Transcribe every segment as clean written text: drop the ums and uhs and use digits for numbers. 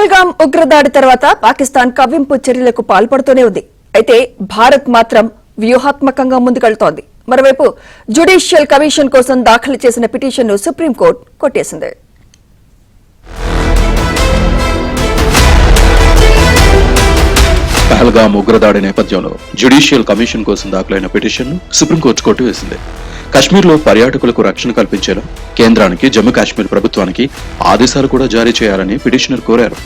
పహల్గాం ఉగ్రదాడి తర్వాత పాకిస్తాన్ కవ్వింపు చర్యలకు పాల్పడుతూనే ఉంది. అయితే భారత్ మాత్రం వ్యూహాత్మకంగా ముందుకెళ్తోంది. మరోవైపు జ్యుడిషియల్ కమిషన్ కోసం దాఖలు చేసిన పిటిషన్ను సుప్రీంకోర్టు కొట్టేసింది. పహల్గాం ఉగ్రదాడి నేపథ్యంలో జ్యుడిషియల్ కమిషన్ కోసం దాఖలైన పిటిషన్ను సుప్రీంకోర్టు కొట్టివేసింది. కశ్మీర్లో పర్యాటకులకు రక్షణ కల్పించేలా కేంద్రానికి, జమ్మూ కాశ్మీర్ ప్రభుత్వానికి ఆదేశాలు కూడా జారీ చేయాలని పిటిషనర్ కోరారు.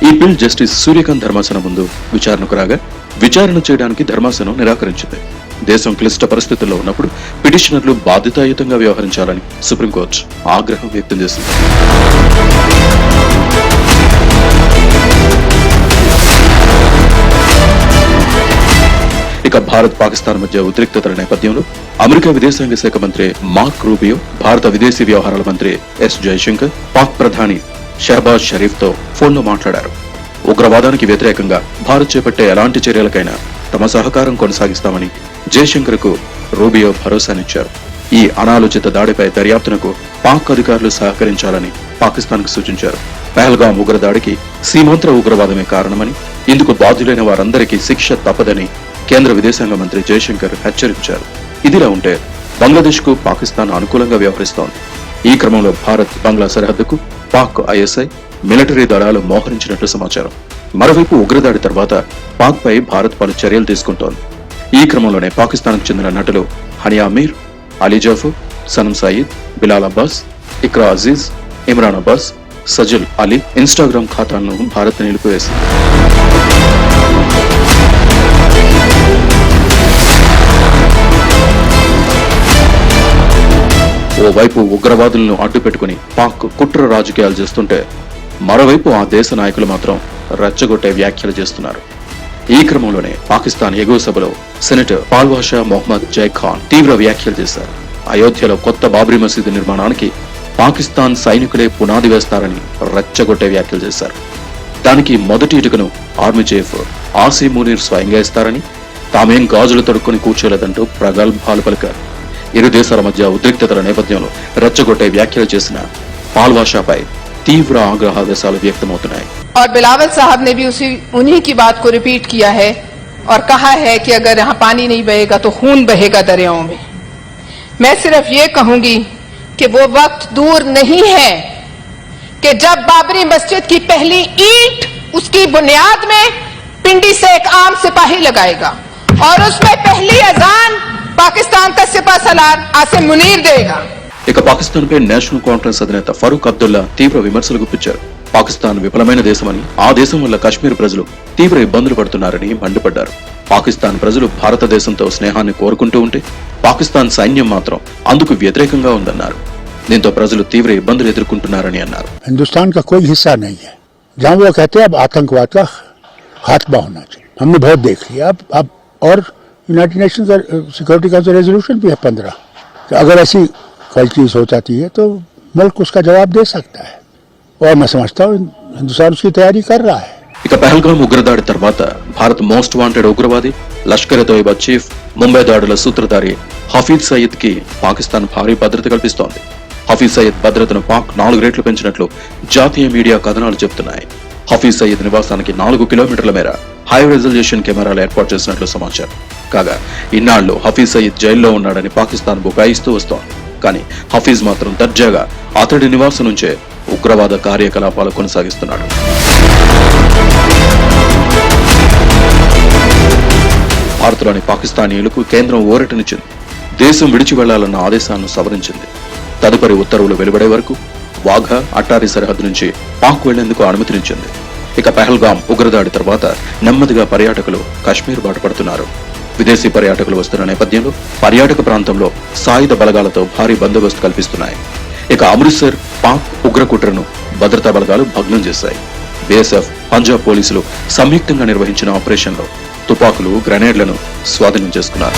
ఈ బిల్ జస్టిస్ సూర్యకాంత్ ధర్మాసనం ముందు విచారణకు రాగా విచారణ చేయడానికి ధర్మాసనం నిరాకరించింది. దేశం క్లిష్ట పరిస్థితుల్లో ఉన్నప్పుడు పిటిషనర్లు బాధ్యతాయుతంగా వ్యవహరించాలని సుప్రీంకోర్టు ఆగ్రహం వ్యక్తం చేసింది. ఇక భారత్ పాకిస్తాన్ మధ్య ఉద్రిక్తతల నేపథ్యంలో అమెరికా విదేశాంగ శాఖ మంత్రి మార్క్ రూబియో, భారత విదేశీ వ్యవహారాల మంత్రి ఎస్ జయశంకర్, పాక్ ప్రధాని షహబాజ్ షరీఫ్ తో ఫోన్లో మాట్లాడారు. ఉగ్రవాదానికి వ్యతిరేకంగా భారత్ చేపట్టే ఎలాంటి చర్యలకైనా తమ సహకారం కొనసాగిస్తామని జయశంకర్ కు రూబియో భరోసానిచ్చారు. ఈ అనాలోచిత దాడిపై దర్యాప్తునకు పాక్ అధికారులు సహకరించాలని పాకిస్తాన్ కు సూచించారు. పహల్గాం ఉగ్రదాడికి సీమాంతర ఉగ్రవాదమే కారణమని, ఇందుకు బాధ్యులైన వారందరికీ శిక్ష తప్పదని కేంద్ర విదేశాంగ మంత్రి జయశంకర్ హెచ్చరించారు. ఇదిలా ఉంటే బంగ్లాదేశ్ కు పాకిస్తాన్ అనుకూలంగా వ్యవహరిస్తోంది. ఈ క్రమంలో భారత్ బంగ్లా సరిహద్దుకు పాక్ ఐఎస్ఐ మిలిటరీ దళాలు మోహరించినట్లు సమాచారం. మరోవైపు ఉగ్రదాడి తర్వాత పాక్ పై భారత్ పలు చర్యలు తీసుకుంటోంది. ఈ క్రమంలోనే పాకిస్తాన్ కు చెందిన నటులు హనియా మీర్, అలీ జాఫర్, సనం సయీద్, బిలాల్ అబ్బాస్, ఇక్రా అజీజ్, ఇమ్రాన్ అబ్బాస్, సజిల్ అలీ ఇన్స్టాగ్రామ్ ఖాతాలను భారత్ నిలిపివేసింది. ఓవైపు ఉగ్రవాదులను అడ్డుపెట్టుకుని పాక్ కుట్ర రాజకీయాలు చేస్తుంటే, మరోవైపు ఆ దేశ నాయకులు మాత్రం రెచ్చగొట్టే వ్యాఖ్యలు చేస్తున్నారు. ఈ క్రమంలోనే పాకిస్తాన్ ఎగువ సభలో సెనేటర్ పాల్వాషా మొహమ్మద్ జై ఖాన్ తీవ్ర వ్యాఖ్యలు చేశారు. అయోధ్యలో కొత్త బాబ్రీ మసీదు నిర్మాణానికి పాకిస్తాన్ సైనికులే పునాది వేస్తారని రెచ్చగొట్టే వ్యాఖ్యలు చేశారు. దానికి మొదటి ఇటుకను ఆర్మీ చీఫ్ ఆసిమ్ మునీర్ స్వయంగా ఇస్తారని, తామేం గాజులు తొడుక్కుని కూర్చోలేదంటూ ప్రగల్భాలు పలికారు. ఇరు దేశాల మధ్య ఉద్రిక్తతల నేపథ్యంలో రెచ్చగొట్టే వ్యాఖ్యలు చేసిన పాల్వాషాపై तीव्र आग्रहावेशालु व्यक्तमవుతున్నాయి. और बिलावल साहब ने भी उन्हीं की बात को रिपीट किया है और कहा है कि अगर यहाँ पानी नहीं बहेगा तो खून बहेगा दरियाओं में. मैं सिर्फ ये कहूंगी कि वो वक्त दूर नहीं है कि जब बाबरी मस्जिद की पहली ईंट उसकी बुनियाद में पिंडी से एक आम सिपाही लगाएगा और उसमें पहली अजान पाकिस्तान का सिपह सलार आसिम मुनीर देगा. ఇక పాకిస్తాన్ పై నేషనల్ కాన్ఫరెన్స్ అధినేత ఫరూక్ అబ్దుల్లా తీవ్ర విమర్శలు గుప్పించారు. పాకిస్తాన్ విఫలమైన దేశమని, ఆ దేశం వల్ల కశ్మీర్ ప్రజలు తీవ్ర ఇబ్బందులు పడుతున్నారని మండిపడ్డారు. పాకిస్తాన్ ప్రజలు భారతదేశంతో స్నేహాన్ని కోరుకుంటూ ఉంటే పాకిస్తాన్ సైన్యం మాత్రం అందుకు వ్యతిరేకంగా ఉందన్నారు. దీంతో ప్రజలు తీవ్ర ఇబ్బందులు ఎదుర్కొంటున్నారని అన్నారు. హిందుస్థాన్ का कोई हिस्सा नहीं है जहां वो कहते हैं अब आतंकवाद का खात्मा होना चाहिए. हमने बहुत देख लिया. अब और United Nations security council resolution भी है 15. अगर ऐसी कोई चीज हो जाती है तो मुल्क उसका जवाब दे सकता है और मैं समझता हूँ हिंदुस्तान उसकी तैयारी कर रहा है. ఇక పహల్గాం ఉగ్రదాడి తర్వాత భారత్ మోస్ట్ వాంటెడ్ ఉగ్రవాది లష్కర్ ఎ తోయిబా చీఫ్, ముంబై దాడుల సూత్రధారి హఫీజ్ సయీద్ కి పాకిస్తాన్ భారీ భద్రత కల్పిస్తోంది. హఫీజ్ సయీద్ భద్రతను పాక్ 4 రెట్లు పెంచినట్లు జాతీయ మీడియా కథనాలు చెబుతున్నాయి. హఫీజ్ సయీద్ నివాసానికి 4 కిలోమీటర్ల మేర హై రెజల్యూషన్ కెమెరాలు ఏర్పాటు చేసినట్లు సమాచారం. కాగా ఇన్నాళ్లు హఫీజ్ సయీద్ జైల్లో ఉన్నాడని పాకిస్తాన్ బుకాయిస్తూ వస్తోంది. కానీ హఫీజ్ మాత్రం దర్జాగా అతడి నివాసం నుంచే ఉగ్రవాద కార్యకలాపాలు కొనసాగిస్తున్నాడు. భారత్లోని పాకిస్తానీయులకు కేంద్రం ఊరటనిచ్చింది. దేశం విడిచి వెళ్లాలన్న ఆదేశాలను సవరించింది. తదుపరి ఉత్తర్వులు వెలువడే వరకు వాఘా, అట్టారీ సరిహద్దు నుంచి పాక్ వెళ్లేందుకు అనుమతినిచ్చింది. ఇక పహల్గాం ఉగ్రదాడి తర్వాత నెమ్మదిగా పర్యాటకులు కశ్మీర్ బాటపడుతున్నారు. విదేశీ పర్యాటకులు వస్తున్న నేపథ్యంలో పర్యాటక ప్రాంతంలో సాయుధ బలగాలతో భారీ బందోబస్తు కల్పిస్తున్నాయి. ఇక అమృత్సర్ పాక్ ఉగ్రకుట్రను భద్రతా బలగాలు భగ్నం చేశాయి. బీఎస్ఎఫ్, పంజాబ్ పోలీసులు సంయుక్తంగా నిర్వహించిన ఆపరేషన్లో తుపాకులు, గ్రెనేడ్లను స్వాధీనం చేసుకున్నారు.